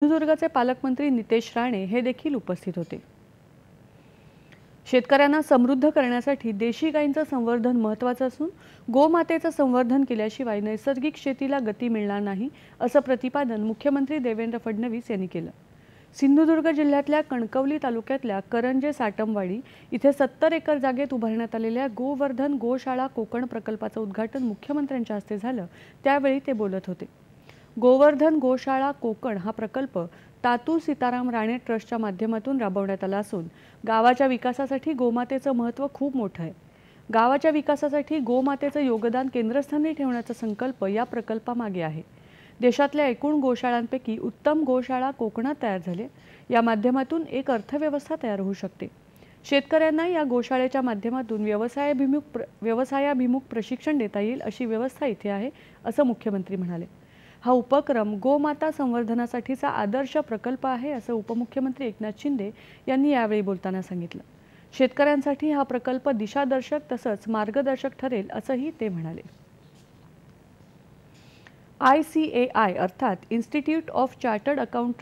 सिंधुदुर्गचे पालकमंत्री नितेश राणे हे देखील उपस्थित होते। शेतकऱ्यांना समृद्ध करण्यासाठी देशी गायींचं संवर्धन महत्त्वाचं असून गोमातेचं संवर्धन केल्याशिवाय नैसर्गिक शेतीला गती मिळणार नाही, असं प्रतिपादन मुख्यमंत्री देवेंद्र फडणवीस यांनी केलं। सिंधुदुर्ग जिल्ह्यातल्या कणकवली तालुक्यातल्या करंजे साटमवाडी इथे 70 एकर जागेत उभारण्यात आलेल्या गोवर्धन गोशाळा कोकण प्रकल्पाचं उद्घाटन मुख्यमंत्र्यांच्या हस्ते झालं, त्यावेळी ते बोलत होते। गोवर्धन गोशाळा कोकण हा प्रकल्प तातू सीताराम राणे ट्रस्टच्या माध्यमातून राबवण्यात आला असून गावाच्या विकासासाठी गोमातेचं महत्त्व खूप मोठं आहे। गावाच्या विकासासाठी गोमातेचं योगदान केंद्रस्थानी ठेवण्याचा संकल्प या प्रकल्पामागे आहे। देशातल्या एकूण गोशाळांपैकी उत्तम गोशाळा कोकणात तयार झाली, या माध्यमातून एक अर्थव्यवस्था तयार होऊ शकते। शेतकऱ्यांना या गोशाळेच्या माध्यमातून व्यवसायाभिमुख प्रशिक्षण देता येईल अशी व्यवस्था इथे आहे, असं मुख्यमंत्री म्हणाले। हा उपक्रम गोमाता संवर्धनासाठीचा आदर्श प्रकल्प आहे, असं उपमुख्यमंत्री एकनाथ शिंदे यांनी यावेळी बोलताना सांगितलं। शेतकऱ्यांसाठी हा प्रकल्प दिशादर्शक तसंच मार्गदर्शक ठरेल, असंही ते म्हणाले। ICAI अर्थात इन्स्टिट्यूट ऑफ चार्टर्ड अकाउंटंट